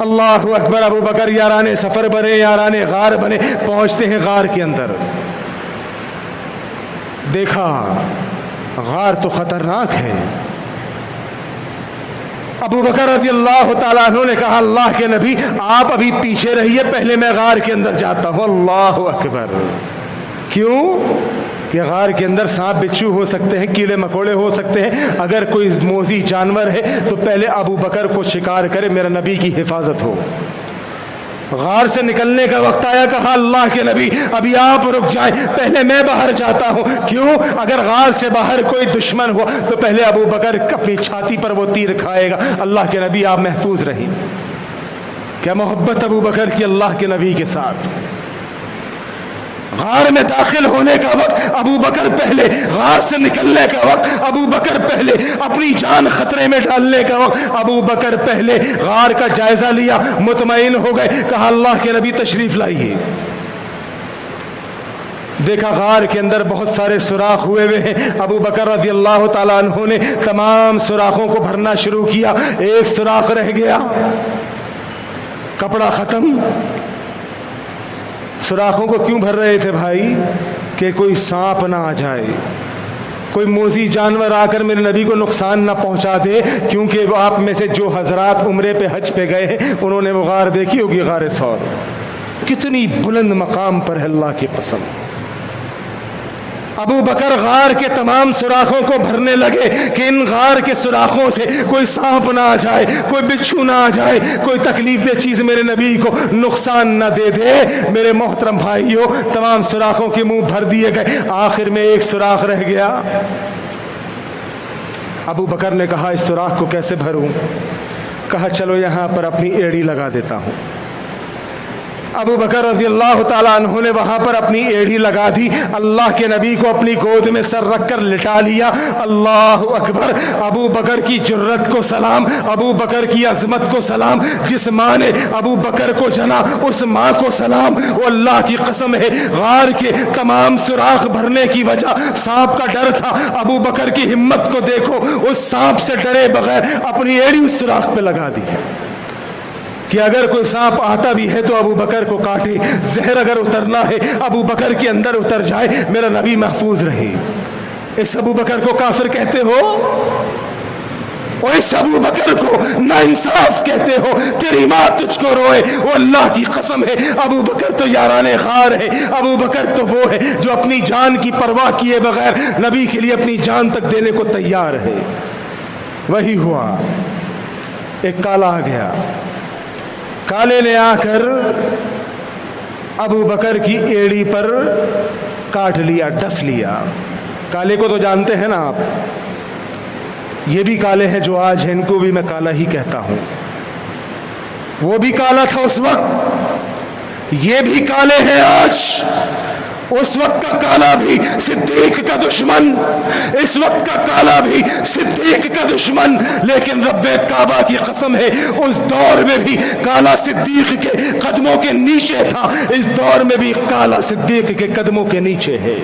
اللہ اکبر. ابو بکر یاران سفر بنے, یاران غار بنے, پہنچتے ہیں غار کے اندر. دیکھا غار تو خطرناک ہے. ابو بکر رضی اللہ تعالیٰ عنہ نے کہا اللہ کے نبی آپ ابھی پیچھے رہیے, پہلے میں غار کے اندر جاتا ہوں. اللہ اکبر. کیوں کہ غار کے اندر سانپ بچھو ہو سکتے ہیں, کیڑے مکوڑے ہو سکتے ہیں. اگر کوئی موذی جانور ہے تو پہلے ابو بکر کو شکار کرے, میرا نبی کی حفاظت ہو. غار سے نکلنے کا وقت آیا, کہا اللہ کے نبی ابھی آپ رک جائیں, پہلے میں باہر جاتا ہوں. کیوں؟ اگر غار سے باہر کوئی دشمن ہوا تو پہلے ابو بکر اپنی چھاتی پر وہ تیر کھائے گا. اللہ کے نبی آپ محفوظ رہیں. کیا محبت ابو بکر کی اللہ کے نبی کے ساتھ. غار میں داخل ہونے کا وقت ابو بکر پہلے, غار سے نکلنے کا وقت ابو بکر پہلے, اپنی جان خطرے میں ڈالنے کا وقت ابو بکر پہلے. غار کا جائزہ لیا, مطمئن ہو گئے, کہا اللہ کے نبی تشریف لائیے. دیکھا غار کے اندر بہت سارے سوراخ ہوئے ہوئے ہیں. ابو بکر رضی اللہ تعالیٰ عنہ نے تمام سوراخوں کو بھرنا شروع کیا. ایک سوراخ رہ گیا, کپڑا ختم. سوراخوں کو کیوں بھر رہے تھے بھائی؟ کہ کوئی سانپ نہ آ جائے, کوئی موذی جانور آ کر میرے نبی کو نقصان نہ پہنچا دے. کیونکہ آپ میں سے جو حضرات عمرے پہ حج پہ گئے ہیں انہوں نے وہ غار دیکھی ہوگی, غار ثور. کتنی بلند مقام پر ہے اللہ کی قسم. ابو بکر غار کے تمام سوراخوں کو بھرنے لگے کہ ان غار کے سوراخوں سے کوئی سانپ نہ آ جائے, کوئی بچھو نہ آ جائے, کوئی تکلیف دہ چیز میرے نبی کو نقصان نہ دے دے. میرے محترم بھائیوں, تمام سوراخوں کے منہ بھر دیے گئے. آخر میں ایک سوراخ رہ گیا. ابو بکر نے کہا اس سوراخ کو کیسے بھروں؟ کہا چلو یہاں پر اپنی ایڑی لگا دیتا ہوں. ابو بکر رضی اللہ تعالیٰ عنہ نے وہاں پر اپنی ایڑی لگا دی. اللہ کے نبی کو اپنی گود میں سر رکھ کر لٹا لیا. اللہ اکبر. ابو بکر کی جرت کو سلام, ابو بکر کی عظمت کو سلام. جس ماں نے ابو بکر کو جنا اس ماں کو سلام. وہ اللہ کی قسم ہے غار کے تمام سوراخ بھرنے کی وجہ سانپ کا ڈر تھا. ابو بکر کی ہمت کو دیکھو, اس سانپ سے ڈرے بغیر اپنی ایڑی اس سوراخ پہ لگا دی کہ اگر کوئی سانپ آتا بھی ہے تو ابو بکر کو کاٹے. زہر اگر اترنا ہے ابو بکر کے اندر اتر جائے, میرا نبی محفوظ رہے. اس ابو بکر کو کافر کہتے ہو, اور اس ابو بکر کو ناانصاف کہتے ہو, تیری ماں تجھ کو روئے. وہ اللہ کی قسم ہے ابو بکر تو یاران غار ہے. ابو بکر تو وہ ہے جو اپنی جان کی پرواہ کیے بغیر نبی کے لیے اپنی جان تک دینے کو تیار ہے. وہی ہوا, ایک کالا آ گیا. کالے نے آ کر ابو بکر کی ایڑی پر کاٹ لیا, ڈس لیا. کالے کو تو جانتے ہیں نا آپ, یہ بھی کالے ہیں جو آج ہیں, ان کو بھی میں کالا ہی کہتا ہوں. وہ بھی کالا تھا اس وقت, یہ بھی کالے ہیں آج. اس وقت کا کالا بھی صدیق کا دشمن, اس وقت کا کالا بھی صدیق کا دشمن. لیکن رب کعبہ کی قسم ہے اس دور میں بھی کالا صدیق کے قدموں کے نیچے تھا, اس دور میں بھی کالا صدیق کے قدموں کے نیچے ہے.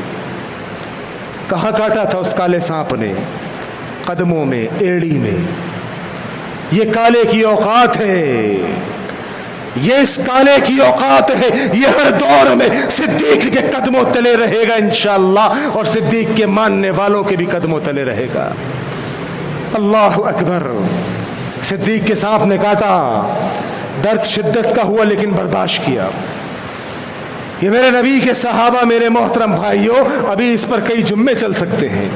کہاں کاٹا تھا اس کالے سانپ نے؟ قدموں میں, ایڑی میں. یہ کالے کی اوقات ہے, یہ اس کالے کی اوقات ہے. یہ ہر دور میں صدیق کے قدموں تلے رہے گا انشاءاللہ, اور صدیق کے ماننے والوں کے بھی قدموں تلے رہے گا. اللہ اکبر. صدیق کے سانپ نے کاٹا, درد شدت کا ہوا لیکن برداشت کیا. یہ میرے نبی کے صحابہ, میرے محترم بھائیوں, ابھی اس پر کئی جمعے چل سکتے ہیں.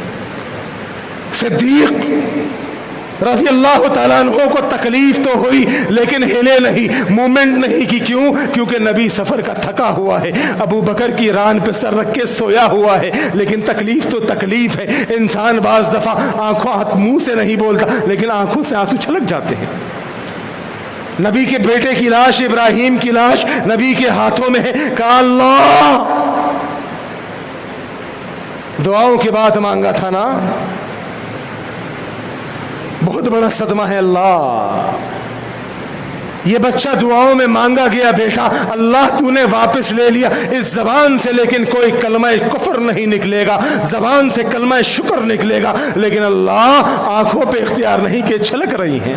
صدیق رضی اللہ تعالیٰ عنہ کو تکلیف تو ہوئی لیکن ہلے نہیں, مومنٹ نہیں کی. کیوں؟ کیونکہ نبی سفر کا تھکا ہوا ہے. ابو بکر کی ران پہ سر رکھ کے سویا ہوا ہے. لیکن تکلیف تو تکلیف ہے. انسان بعض دفعہ آنکھوں منہ سے نہیں بولتا لیکن آنکھوں سے آنسو چھلک جاتے ہیں. نبی کے بیٹے کی لاش, ابراہیم کی لاش نبی کے ہاتھوں میں ہے. کہا اللہ, دعاؤں کی بات مانگا تھا نا, بہت بڑا صدمہ ہے. اللہ, یہ بچہ دعاؤں میں مانگا گیا بیٹا, اللہ تو نے واپس لے لیا اس زبان سے, لیکن کوئی کلمہ کفر نہیں نکلے گا, زبان سے کلمہ شکر نکلے گا. لیکن اللہ آنکھوں پہ اختیار نہیں کہ چھلک رہی ہیں.